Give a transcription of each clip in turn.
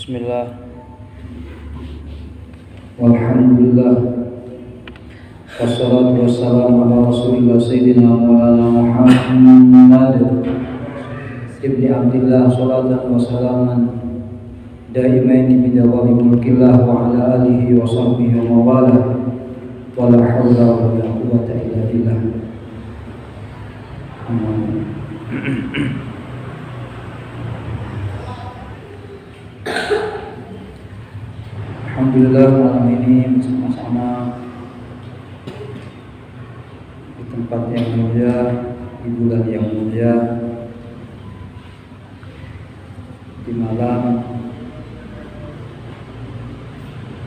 Bismillah. Walhamdulillah. Wassalatu wassalamu ala Rasulillah Sayyidina Muhammad ibni Abdillah salatan wa salaman daimaini bidawami mulkillah wa ala alihi wa sahbihi wa mawalah wa la hawla wa la quwwata illa billah. Amin. Alhamdulillah malam ini bersama-sama di tempat yang mulia, di bulan yang mulia, di malam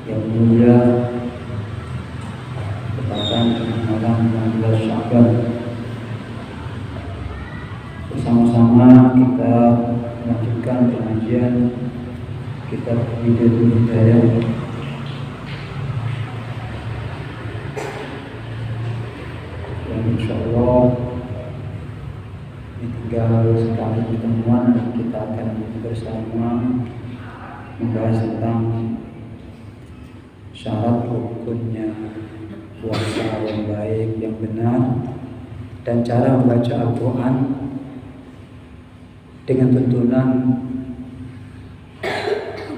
yang mulia, tepatan malam 16 Sya'ban. Bersama-sama kita melanjutkan pengajian kitab Bidayatul Hidayah yang insyaallah tinggal sekali pertemuan dan kita akan bersama membahas tentang syarat rukunnya puasa yang baik, yang benar, dan cara membaca Al-Quran dengan tuntunan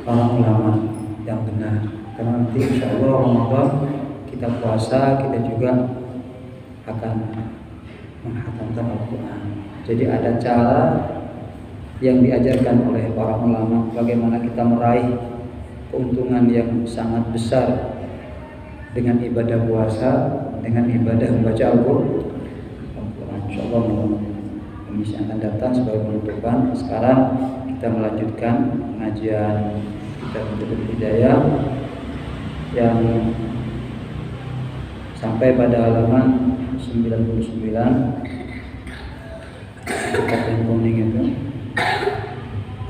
para ulama yang benar. Karena nanti insyaallah Ramadan kita puasa, kita juga akan menghatamkan Al-Quran. Jadi ada cara yang diajarkan oleh para ulama bagaimana kita meraih keuntungan yang sangat besar dengan ibadah puasa, dengan ibadah membaca Al-Quran. Insyaallah Kamis yang akan datang sebagai penutupan. Sekarang kita melanjutkan pengajian kitab Bidayatul Hidayah yang sampai pada halaman 99, kitab yang kuning itu.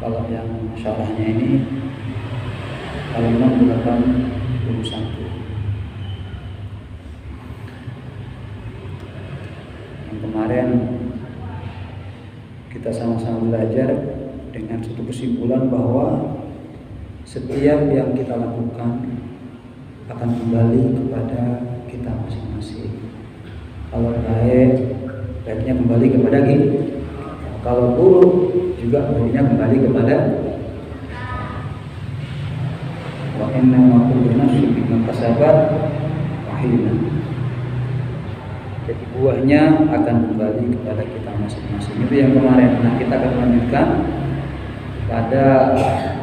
Kalau yang syarahnya ini halaman 81. Yang kemarin kita sama-sama belajar dengan satu kesimpulan bahwa setiap yang kita lakukan akan kembali kepada kita masing-masing. Kalau baik, baiknya kembali kepada kita. Kalau buruk, juga buruknya kembali kepada wa inna ma kullu nafsin bima kasabat rahina. Jadi buahnya akan kembali kepada kita masing-masing. Itu yang kemarin. Nah, kita akan lanjutkan pada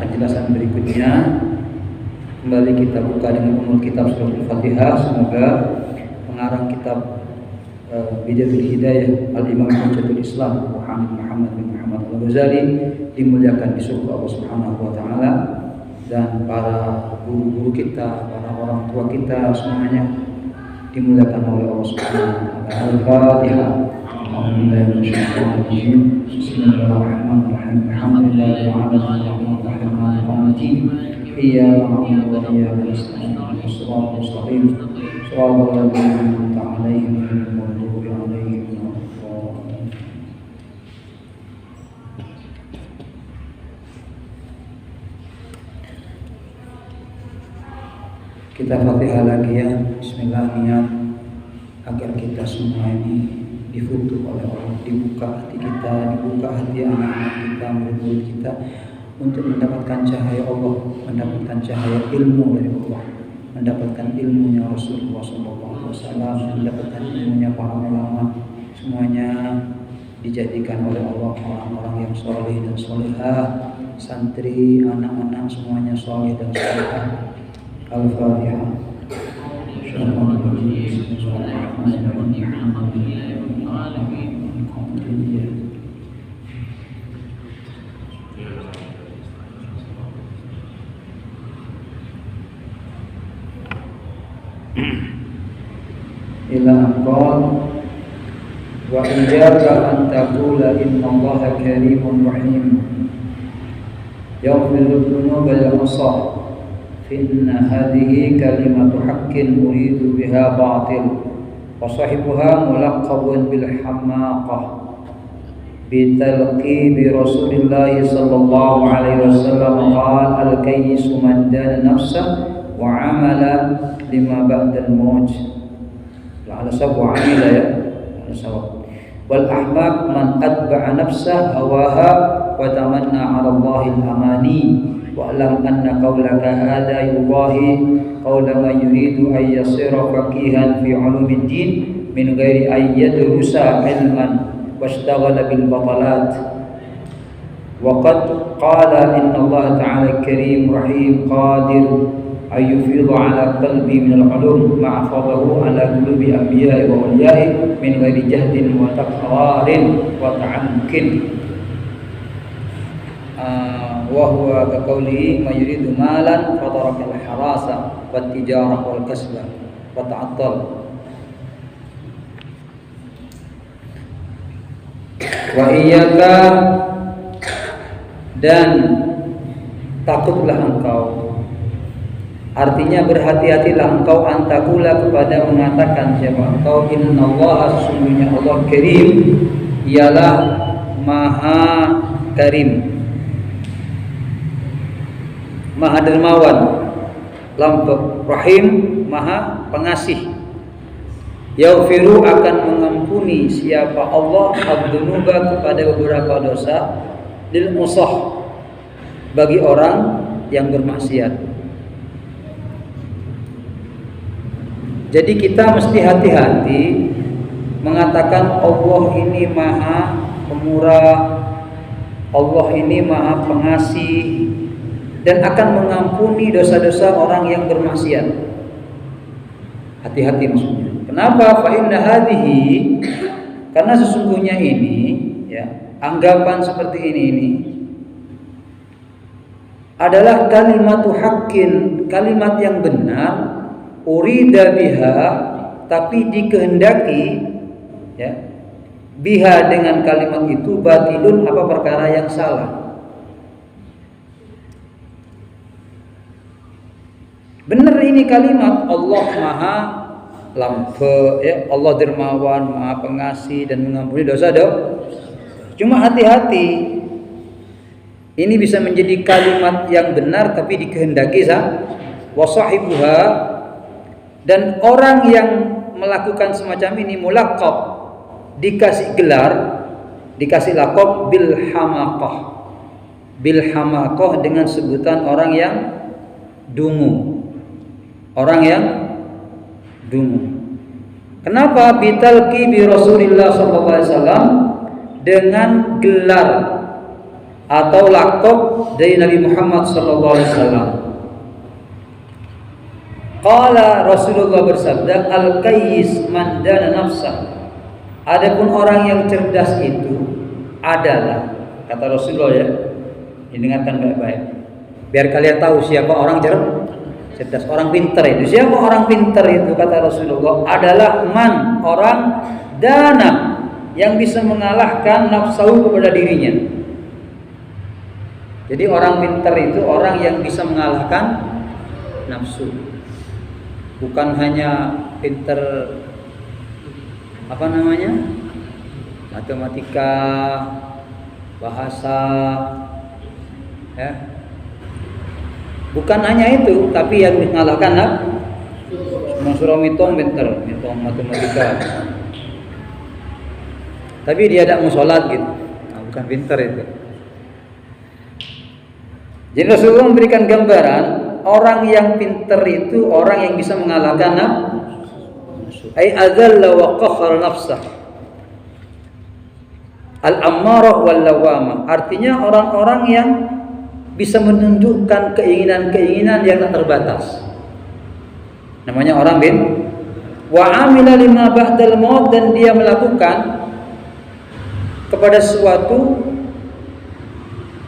penjelasan berikutnya. Kembali kita buka dengan umul kitab surah Al-Fatihah. Semoga pengarang kitab Bidayatul Hidayah Al-Imam Hujjatul Islam Muhammad bin Muhammad Al-Ghazali dimuliakan di surga Allah Subhanahu wa taala, dan para guru-guru kita, para orang tua kita semuanya dimuliakan oleh Allah Subhanahu wa taala. Al-Fatihah. Bismillahirrahmanirrahim. Alhamdulillahirabbil alamin. Iyyaka na'budu wa iyyaka nasta'in. Shiratal mustaqim. Shiratal ladzina an'amta 'alaihim ghairil maghdubi 'alaihim waladdallin. Kita Fatihah lagi ya. Bismillah, niat agar kita semua ini difutuh oleh Allah, dibuka hati kita, dibuka hati anak-anak kita, murid-murid kita untuk mendapatkan cahaya Allah, mendapatkan cahaya ilmu dari Allah, mendapatkan ilmunya Rasulullah SAW, mendapatkan ilmunya para ulama. Semuanya dijadikan oleh Allah orang-orang yang soleh dan solehah, santri, anak-anak semuanya soleh dan solehah. Al-Fatihah. Ila aqal wa iyyaka an taqula innallaha karimun rahim yaghfiru dhunuba al-'asah fa inna hadhihi kalimatu haqqin uridu biha batil wa sahibuha mulaqqabun bil hamaqah بتلقيب رسول الله صلى الله عليه وسلم قال الكيس من دان نفسه وعمل لما بعد الموت على سبب وعمل على سبب والأحمق من أتبع نفسه هواها وتمنى على الله الأماني واعلم أن قولك هذا يضاهي قول من يريد أن يصير فقيها في علوم الدين من غير أن يدرس علما واشتغل بالبطلات وقد قال إن الله تعالى كريم رحيم قادر أن يفيض على قلبي من العلوم ما حفظه على قلوب أنبياء وأولياء من غير جهد وتكرار وتعمق وهو كقوله ما يريد مالا فترك الحراسة والتجارة والكسب وتعطل wa iyyaka dan takutlah engkau, artinya berhati-hatilah engkau antakula kepada mengatakan siapa engkau innallaha sesungguhnya Allah karim ialah maha karim maha dermawan lam rahim maha pengasih yaghfiru akan mengampuni siapa Allah ad-dunuba kepada beberapa dosa lil musah bagi orang yang bermaksiat. Jadi kita mesti hati-hati mengatakan Allah ini maha pemurah, Allah ini maha pengasih dan akan mengampuni dosa-dosa orang yang bermaksiat. Hati-hati maksudnya. Kenapa? Fa inna hadhihi, karena sesungguhnya ini ya, anggapan seperti ini adalah kalimatu haqqin, kalimat yang benar, urida biha, tapi dikehendaki ya, biha dengan kalimat itu batilun apa perkara yang salah. Benar ini kalimat Allah maha lampe ya, Allah dermawan maha pengasih dan mengampuni dosa cuma hati-hati ini bisa menjadi kalimat yang benar tapi dikehendaki wasahibuha dan orang yang melakukan semacam ini mulaqab dikasih gelar dikasih laqab bil hamaqah dengan sebutan orang yang dungu orang yang dungu. Kenapa? Bitalqi bi Rasulillah sallallahu alaihi wasallam dengan gelar atau laqab dari Nabi Muhammad sallallahu alaihi wasallam. Qala Rasulullah bersabda al-qayyis man dana nafsah. Adapun orang yang cerdas itu adalah kata Rasulullah ya. Dengarkan baik-baik. Biar kalian tahu siapa orang cerdas, orang pintar itu. Siapa orang pintar itu kata Rasulullah adalah man orang dana yang bisa mengalahkan nafsu kepada dirinya. Jadi orang pintar itu orang yang bisa mengalahkan nafsu. Bukan hanya pintar apa namanya? Matematika, bahasa ya. Bukan hanya itu, tapi yang mengalahkan Surah mitong pinter, mitong matematika. Tapi dia tidak mau sholat gitu. Nah, bukan pinter itu. Jadi Rasulullah memberikan gambaran orang yang pinter itu orang yang bisa mengalahkan ay azalla wa qahhara nafsah. Al-ammarah wal lawamah. Artinya orang-orang yang bisa menundukkan keinginan-keinginan yang tak terbatas. Namanya orang wa amila lima ba'dal maut dan dia melakukan kepada sesuatu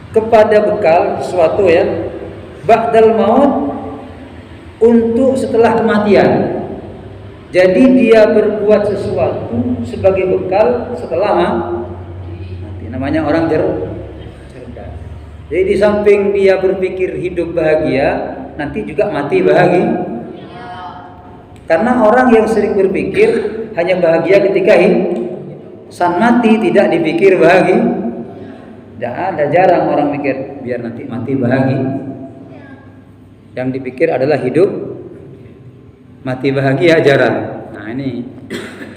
kepada bekal sesuatu ya ba'dal maut untuk setelah kematian. Jadi dia berbuat sesuatu sebagai bekal setelah mati. Namanya orang cerdas. Jadi di samping dia berpikir hidup bahagia, nanti juga mati bahagia. Karena orang yang sering berpikir hanya bahagia ketika san mati tidak dipikir bahagia. Tidak ada, jarang orang mikir biar nanti mati bahagia. Yang dipikir adalah hidup mati bahagia, jarang. Nah ini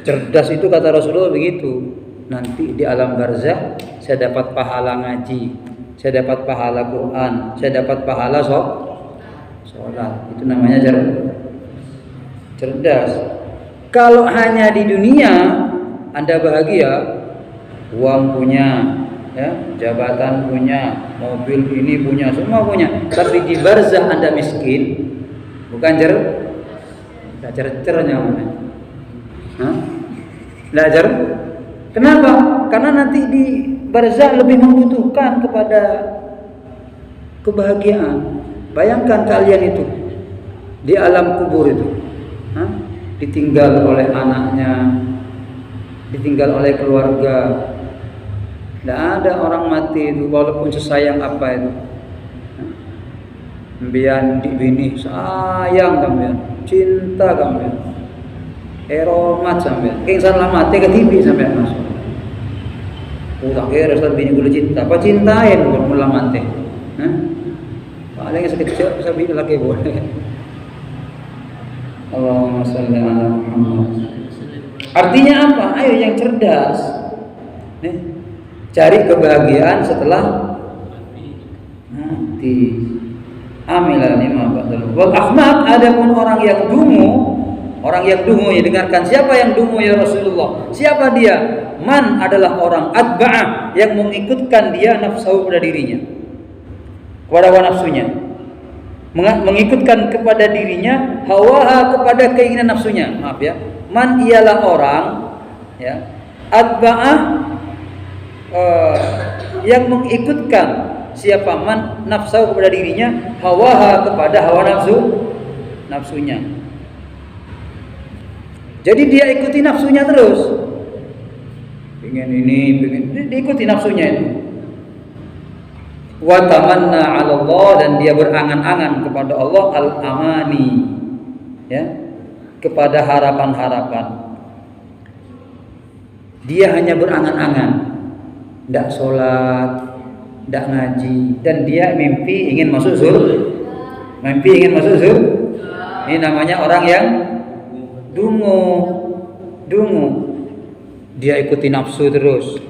cerdas itu kata Rasulullah begitu. Nanti di alam barzakh saya dapat pahala ngaji, saya dapat pahala Quran, saya dapat pahala sholat. Itu namanya cerdas. Kalau hanya di dunia Anda bahagia, uang punya, ya, jabatan punya, mobil ini punya, semua punya. Tapi di barzakh Anda miskin, bukan cercernya mana? Belajar. Kenapa? Karena nanti di barzakh lebih membutuhkan kepada kebahagiaan. Bayangkan kalian itu di alam kubur itu, ditinggal oleh anaknya, ditinggal oleh keluarga. Tidak ada orang mati itu walaupun sesayang apa itu. Mbian di bini sayang sampean, cinta sampean, eromat sampean. Keng salah mati ke TV sampean masuk. Tak kira rasa bini boleh cinta, apa cintain bukan mula mati. Paling sekecil bisa bini lagi boleh. Allahumma shalli ala Muhammad. Artinya apa? Ayo yang cerdas. Cari kebahagiaan setelah mati. Amilan lima ba'dal. Wal ahmaq, adapun orang yang dungu ya, dengarkan siapa yang dungu ya Rasulullah? Siapa dia? Man adalah orang atba'ah yang mengikutkan dia nafsu pada dirinya, kepada hawa nafsunya, mengikutkan kepada dirinya hawaha, kepada keinginan nafsunya. Maaf ya, man ialah orang ya atba'ah yang mengikutkan siapa man nafsu kepada dirinya, hawaha kepada hawa nafsunya. Jadi dia ikuti nafsunya terus. Pengen ini, pengen diikuti nafsunya itu. Wa tamanna 'ala Allah, dan dia berangan-angan kepada Allah, al-amani, ya, kepada harapan-harapan. Dia hanya berangan-angan, tidak sholat, tidak ngaji, dan dia mimpi ingin masuk surga. Ini namanya orang yang dungu. Dia ikuti nafsu terus,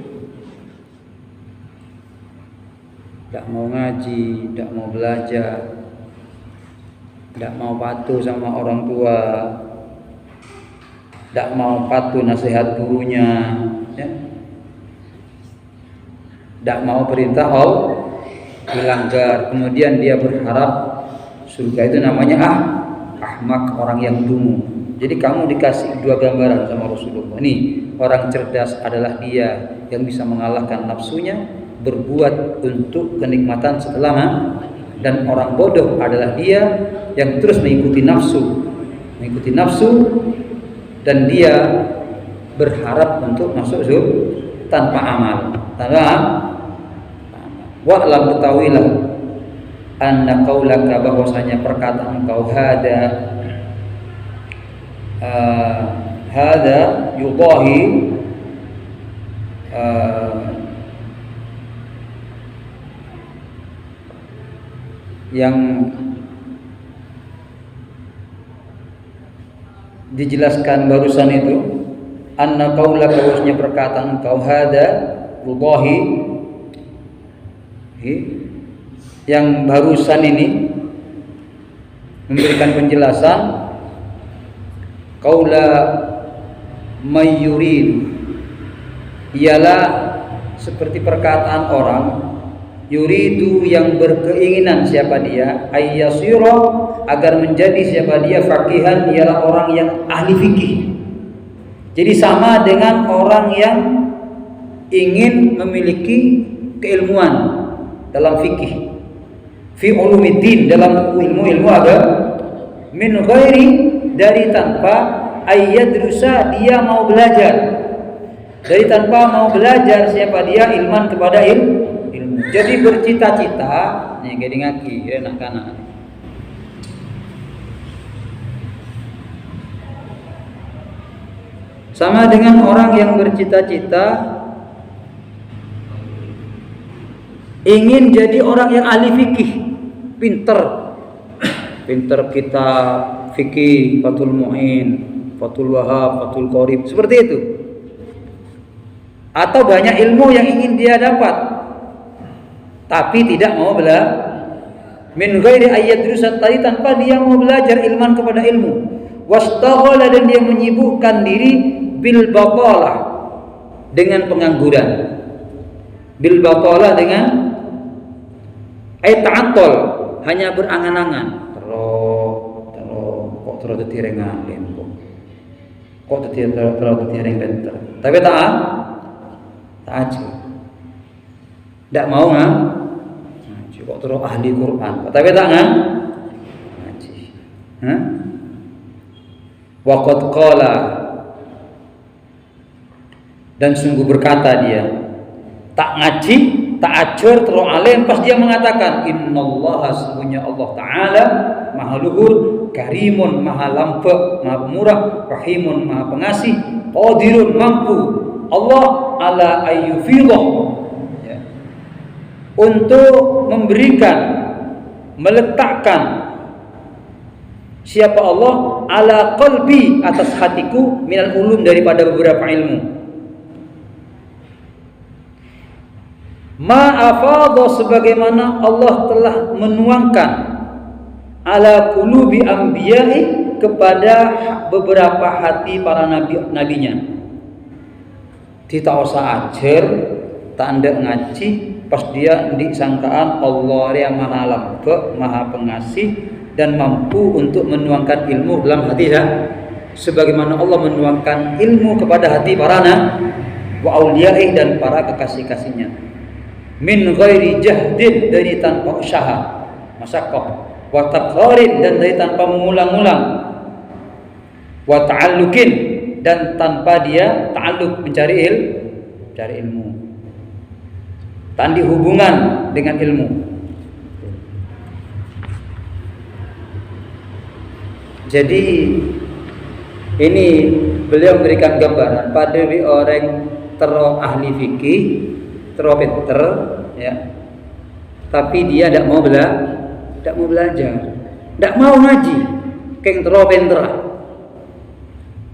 tidak mau ngaji, tidak mau belajar, tidak mau patuh sama orang tua, tidak mau patuh nasihat gurunya, ya, tidak mau perintah Allah, dilanggar. Kemudian dia berharap surga. Itu namanya ahmak, orang yang dungu. Jadi kamu dikasih dua gambaran sama Rasulullah. Nih, orang cerdas adalah dia yang bisa mengalahkan nafsunya, berbuat untuk kenikmatan setelah mati. Dan orang bodoh adalah dia yang terus mengikuti nafsu, dan dia berharap untuk masuk surga tanpa amal. Wa'lam, ketahuilah, anna qaulaka, bahwasanya perkataan engkau hada yudahi yang dijelaskan barusan itu, anna qaulaka, bahwasanya perkataan engkau hada yudahi, yang barusan ini memberikan penjelasan qaula mayyurid, ialah seperti perkataan orang yuridu, yang berkeinginan siapa dia, ayyasira, agar menjadi siapa dia, faqihan, ialah orang yang ahli fikih. Jadi sama dengan orang yang ingin memiliki keilmuan dalam fikih, fi ulumiddin, dalam ilmu agama, min ghairi, dari tanpa ayyadrusa, dia mau belajar, dari tanpa mau belajar siapa dia, ilman, kepada ilmu. Jadi bercita-cita nih gede ngaki enak kanan. Sama dengan orang yang bercita-cita ingin jadi orang yang ahli fikih, pinter kitab fikih, Fathul Mu'in, Fathul Wahab, Fathul Qorib, seperti itu. Atau banyak ilmu yang ingin dia dapat, tapi tidak mau belajar. Min ghairi ayyadrusat tadi, tanpa dia mau belajar ilman kepada ilmu. Wastaghala, dan dia menyibukkan diri bil batalah, dengan pengangguran. Bil batalah dengan ta'attol, hanya berangan-angan. Kok terus ditirengan kok. Kok terus ditirengan bentar. Tapi tak aja. Ndak mau ngaji. Kok terus ahli Quran. Tapi tak ngaji. Waqad qala, dan sungguh berkata dia, tak ngaji, tak ajar, terus alim, pas dia mengatakan innallaha, sesungguhnya Allah Ta'ala maha luhur, karimun, maha lampu, maha pemurah, rahimun, maha pengasih, qadirun, mampu Allah ala ayyufidhah, ya, untuk memberikan, meletakkan siapa Allah ala qalbi, atas hatiku, minal ulum, daripada beberapa ilmu. Ma'afadha, sebagaimana Allah telah menuangkan ala qulubi anbiya'i, kepada beberapa hati para nabinya. Tidak usah ajar, tak ndak ngaji, pas dia ndik sangkaan Allah yang maha lampu, maha pengasih, dan mampu untuk menuangkan ilmu dalam hati sebagaimana Allah menuangkan ilmu kepada hati para wa auliya'i, dan para kekasih-kasihnya. Min ghairi jahdin, dari tanpa usaha, masyaqqah, wa takrarin, dan dari tanpa mengulang-ulang, wa ta'alluqin, dan tanpa dia ta'alluq, mencari ilmu, tandi hubungan dengan ilmu. Jadi ini beliau memberikan gambaran pada orang terus ahli fikih, terus pinter, ya, tapi dia tidak mau belajar, tidak mau ngaji, keng terus pinter,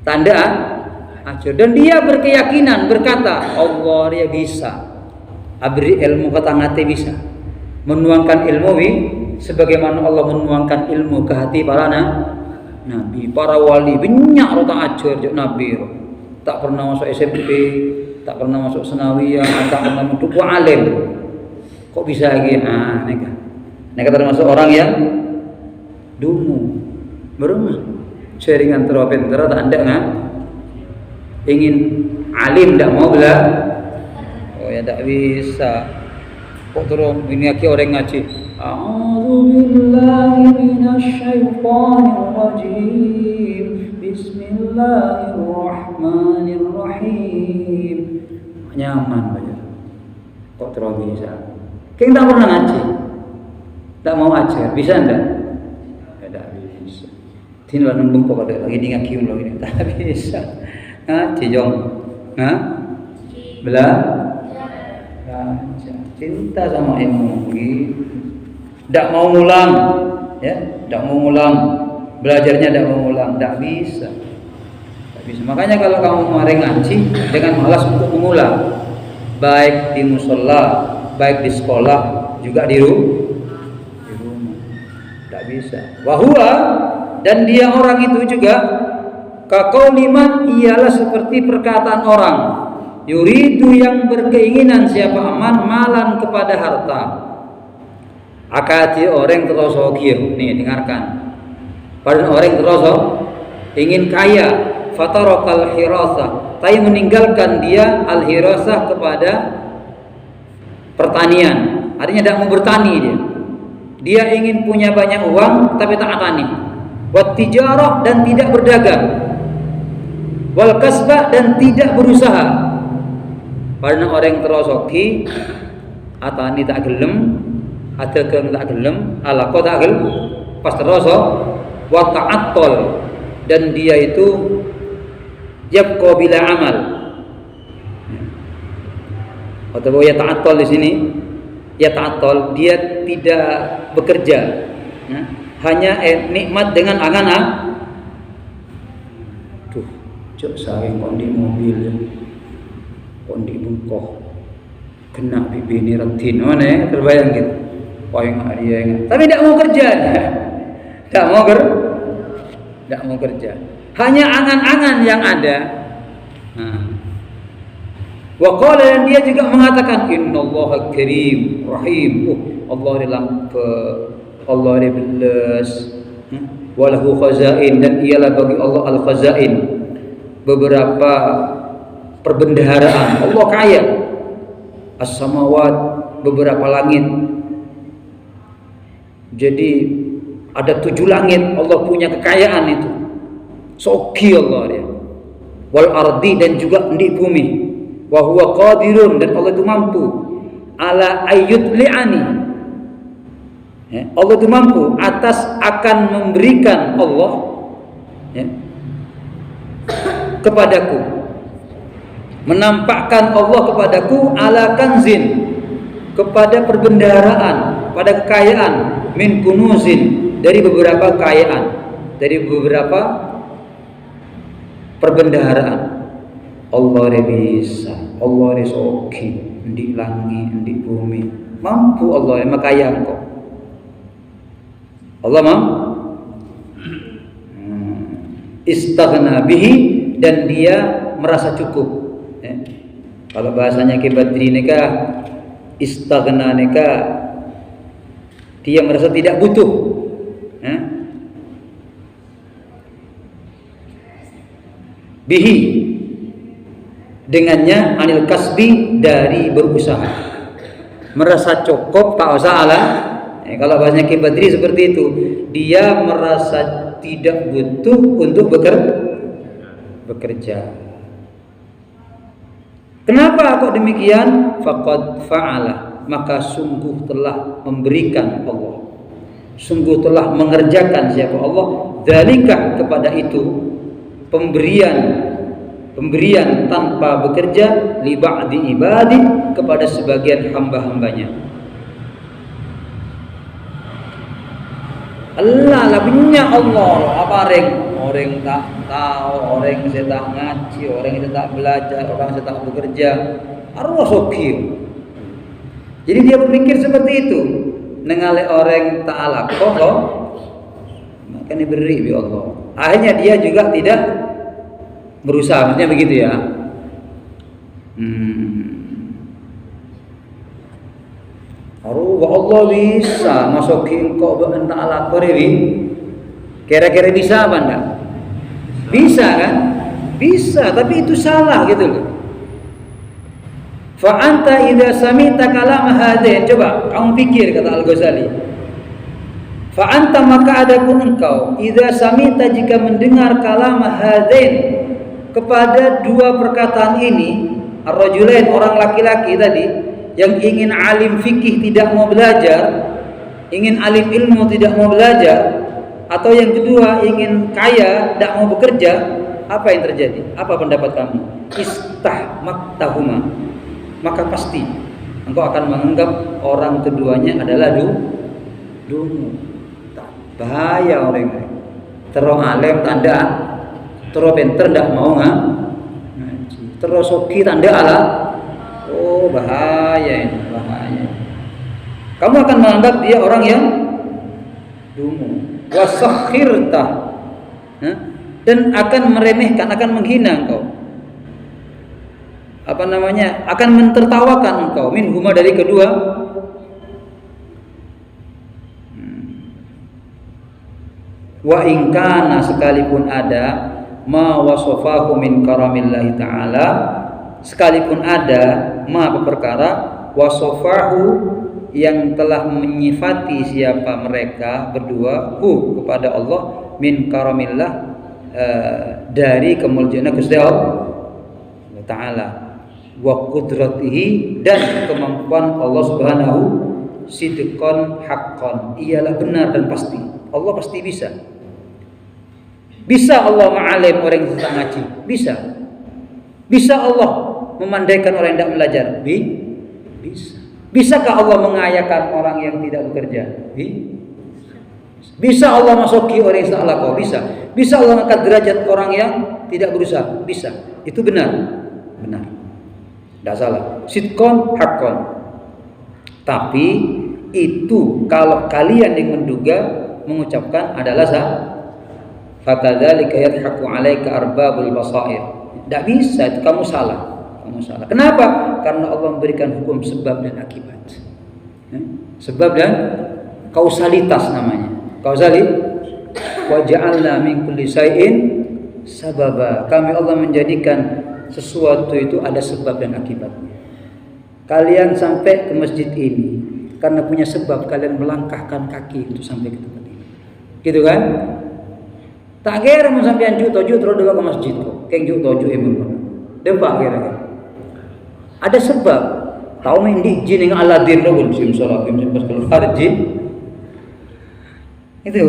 tanda ajar, dan dia berkeyakinan berkata Allah dia bisa abri ilmu kata ngate, bisa menuangkan ilmu sebagaimana Allah menuangkan ilmu ke hati para nabi, para wali, banyak rota ajar nabi, tak pernah masuk SMP, tak pernah masuk senawiyah, tak pernah masuk alim, kok bisa lagi? Mereka termasuk orang yang dungu, berumah, jaringan terpinter, tak ada ingin alim, tak mau belajar. Oh ya, tak bisa. Kok terus ini lagi orang ngaji? A'udzubillahi minasyaitonir rajim. Bismillahirrahmanirrahim. Nyaman baca. Kok terus bisa? Kita tak pernah ngaji, tak mau ajar, bisa enggak? Tidak bisa. Tinggal nembung kok ada lagi ngaji lagi, tak bisa. Ngaji jong, belajar, cinta sama ilmu, tidak mau ngulang, ya, tidak mau ngulang. Belajarnya tidak mengulang, tidak bisa. Makanya kalau kamu kemarin ngaji, jangan malas untuk mengulang, baik di musola, baik di sekolah, juga di rumah. Tidak bisa. Wahua, dan dia orang itu juga kakauliman, ialah seperti perkataan orang yuridu, yang berkeinginan siapa aman malan, kepada harta. Akati orang terus nih, dengarkan. Pada orang terus ingin kaya, fatarokal hirasah, tapi meninggalkan dia al hirasah, kepada pertanian. Artinya tidak mau bertani dia. Dia ingin punya banyak uang tapi tak tani. Wat tijarah, dan tidak berdagang. Wal kasbah, dan tidak berusaha. Pada orang terus atani tak gelem, adagang tak gelem, alaqo tak gelem, pas terus wa ta'attol, dan dia itu yabqa bila amal. Atau yata'attal di sini, yata'attal, dia tidak bekerja, hanya nikmat dengan angan-angan. Tuh, cok saring kondi mobil, kondi bungkoh, kena pipi ini retin, mana terbayang gitu. Poing dia, tapi tidak mau kerja, tidak mau kerja, hanya angan-angan yang ada. Wa qala, dan dia juga mengatakan innallaha karim rahim. Allah dalam Allah dia belas, walahu khazain, dan ialah bagi Allah al-khazain, beberapa perbendaharaan. Allah kaya, as-samawat, beberapa langit. Jadi ada 7 langit, Allah punya kekayaan itu. Soki Allah dia. Wal ardi, dan juga di bumi. Wa huwa qadirun, dan Allah itu mampu ala ayyudli'ani. Allah itu mampu atas akan memberikan Allah kepadaku, menampakkan Allah kepadaku ala kanzin, kepada perbendaharaan, pada kekayaan, min kunuzin, dari beberapa kekayaan, dari beberapa perbendaharaan. Allah bisa, Allah soki, di langit, di bumi, mampu Allah, makaya engkau. Allah istaghna bihi, dan dia merasa cukup. Kalau bahasanya Ki Badri nikah, istaghna nikah, dia merasa tidak butuh. Bihi, dengannya, anil kasbi, dari berusaha, merasa cukup, tak usah Allah. Kalau bahasanya Ki Badri seperti itu, dia merasa tidak butuh untuk bekerja. Kenapa kok demikian? Faqad fa'ala, maka sungguh telah memberikan Allah, sungguh telah mengerjakan siapa Allah, dzalika, kepada itu, pemberian tanpa bekerja, li ba'di ibadi, kepada sebagian hamba-hambanya. Allah lah punya Allah, apa orang tak tahu, orang yang tak ngaji, orang yang tak belajar, orang yang tak bekerja, arwah sokil. Jadi dia berpikir seperti itu, nengalih orang ta'ala kok maka diberi bi Allah. Akhirnya dia juga tidak berusaha, maksudnya begitu ya. Wa Allah bisa masukin kau entah alat korewi. Kira-kira bisa apa enggak? Bisa kan? Bisa, tapi itu salah gitu loh. Fa anta idza samita kalam hadain, coba kamu pikir, kata Al-Ghazali. Fa anta, maka adapun engkau, idza samita, jika mendengar kalam hadain, kepada dua perkataan ini, ar-rajulain, orang laki-laki tadi, yang ingin alim fikih tidak mau belajar, ingin alim ilmu tidak mau belajar, atau yang kedua ingin kaya tidak mau bekerja, apa yang terjadi? Apa pendapat kamu? Istahmaktahuma, maka pasti engkau akan menganggap orang keduanya adalah dungu. Bahaya orang ini. Terus alim tanda, terus pinter tidak mau ngaji, terus soki tanda alat. Oh, bahaya ini, bahaya. Kamu akan menganggap dia orang yang dungu. Wasakhirta, dan akan meremehkan, akan menghina engkau. Apa namanya? Akan mentertawakan engkau minhuma, dari kedua. Wa in kana, sekalipun ada, ma wasafahu min karamillahi ta'ala, sekalipun ada ma perkara wasafahu, yang telah menyifati siapa mereka berdua, kepada Allah, min karamillah, dari kemuliaan Gusti Allah Ta'ala, wa qudratihi, dan kemampuan Allah Subhanahu, sidqan haqqan, ialah benar dan pasti. Allah pasti bisa. Bisa Allah ma'alim orang yang sedang ngaji, bisa. Bisa Allah memandaikan orang yang tidak belajar? Bisa. Bisakah Allah mengayakan orang yang tidak bekerja? Bisa Allah masuki orang yang salah kau? Bisa. Bisa Allah mengangkat derajat orang yang tidak berusaha? Bisa. Itu benar. Benar. Tidak salah. Sidqon haqqon. Tapi itu kalau kalian yang menduga mengucapkan adalah sah. Fakadzalika yadhaku 'alaika arbabul basair. Tidak bisa, itu kamu salah. Kamu salah. Kenapa? Karena Allah memberikan hukum sebab dan akibat. Sebab dan kausalitas namanya. Wa ja'alna min kulli syai'in sababa. Kami Allah menjadikan sesuatu itu ada sebab dan akibatnya. Kalian sampai ke masjid ini karena punya sebab, kalian melangkahkan kaki untuk sampai ke tempat ini. Gitu kan? Tak kira mau sampean toju terus dewa ke masjid kok. Keng juk toju emang. Dempak kira-kira. Ada sebab. Tahu main di jin yang Aladdin dulu simsalabim pas keluar jin. Itu.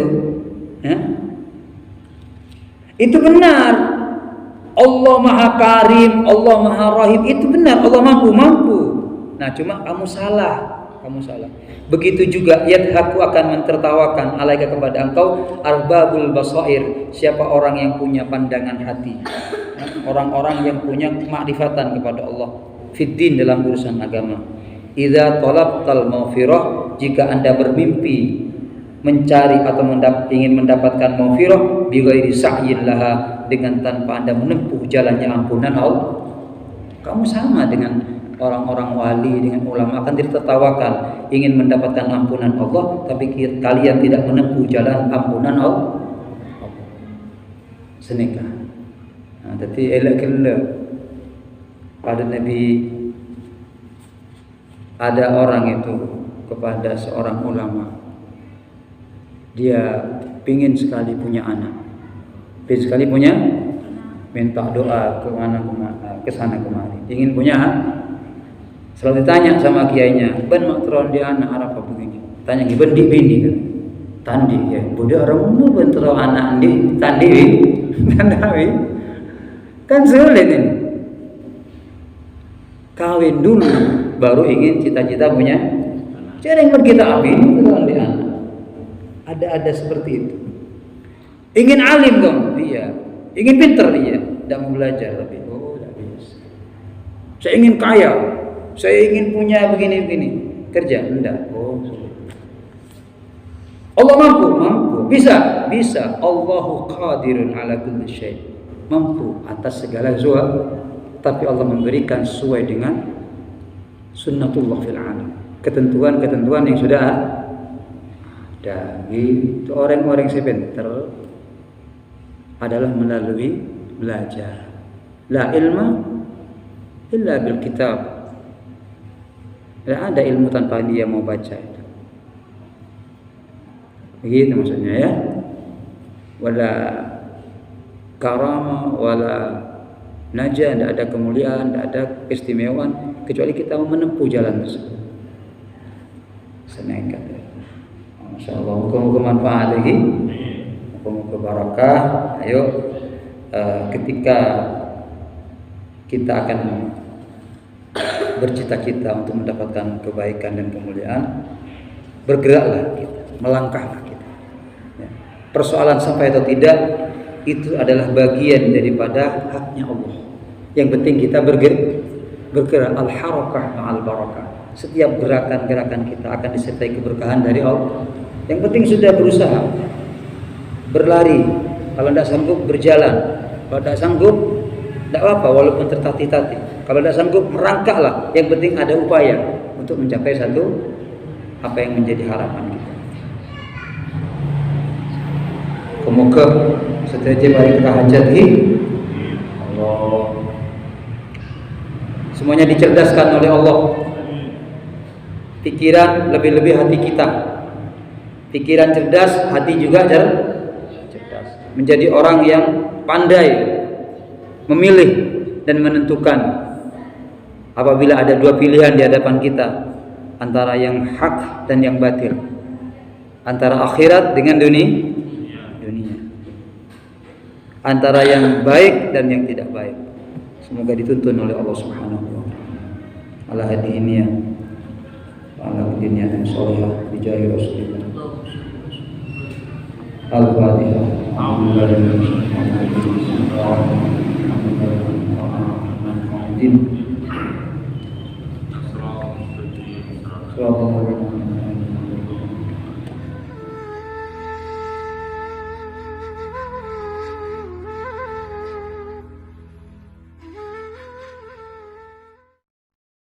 Ya. Itu benar. Allah Maha Karim, Allah Maha Rahim, itu benar. Allah mampu. Nah, cuma kamu salah. Begitu juga yadhaku akan mentertawakan alaika kepada engkau arbabul basair, siapa orang yang punya pandangan hati, orang-orang yang punya makrifatan kepada Allah fiddin dalam urusan agama. Idza talabtal maghfirah, jika Anda bermimpi mencari atau ingin mendapatkan maghfirah bi ghairi sa'yin laha, dengan tanpa Anda menempuh jalannya ampunan Allah, kamu sama dengan orang-orang wali, dengan ulama, akan ditertawakan. Ingin mendapatkan ampunan Allah, tapi kalian tidak menempuh jalan ampunan Allah. Senika. Nah, jadi elak-elak pada Nabi ada orang itu kepada seorang ulama. Dia pingin sekali punya anak. Pingin sekali punya, minta doa ke sana kemari. Ingin punya. Selalu ditanya sama kiainya, "Ben matron dia anak apa begini?" Tanya, "Ben di bini kan?" Tandi ya. Budak orang mu bentro anak di tandi wi. Tandawi. Kan sulit ini. Kawin dulu baru ingin cita-cita punya. Jarang kita abin kalau di anak. Ada seperti itu. Ingin alim dong, iya. Ingin pintar dia, tidak mau belajar tapi tidak bisa. Saya ingin kaya. Saya ingin punya begini-begini. Kerja enggak. Allah mampu. Bisa. Allahu qadirun ala kulli syai'. Mampu atas segala sesuatu. Tapi Allah memberikan sesuai dengan sunnatullah fil alam. Ketentuan-ketentuan yang sudah ada. Itu orang-orang yang pintar adalah melalui belajar. La ilma illa bil kitab. Tidak ada ilmu tanpa dia mau baca itu. Begitu maksudnya ya. Wala karama, wala najah, tidak ada kemuliaan, tidak ada keistimewaan kecuali kita menempuh jalan tersebut. Senang kata. Masya Allah, muka-muka manfaat lagi, muka-muka barakah. Ayo, ketika kita akan bercita-cita untuk mendapatkan kebaikan dan kemuliaan, bergeraklah kita, melangkahlah kita. Ya. Persoalan sampai atau tidak itu adalah bagian daripada haknya Allah. Yang penting kita bergerak. Al-harakah ma'al barakah. Setiap gerakan-gerakan kita akan disertai keberkahan dari Allah. Yang penting sudah berusaha, berlari. Kalau tidak sanggup berjalan. Kalau tidak sanggup, tidak apa-apa walaupun tertatih-tatih. Kalau tidak sanggup merangkaklah. Yang penting ada upaya untuk mencapai satu apa yang menjadi harapan kita. Semoga setiap hari kita hajat Allah. Semuanya dicerdaskan oleh Allah. Pikiran lebih-lebih hati kita. Pikiran cerdas, hati juga cerdas. Menjadi orang yang pandai memilih dan menentukan. Apabila ada dua pilihan di hadapan kita, antara yang hak dan yang batil, antara akhirat dengan dunia, antara yang baik dan yang tidak baik. Semoga dituntun oleh Allah Subhanahu wa taala. Ala hadihi niyah wa ala diniyah sholihah bi jahi Rasulillah. Al-Fatihah. Alhamdulillah.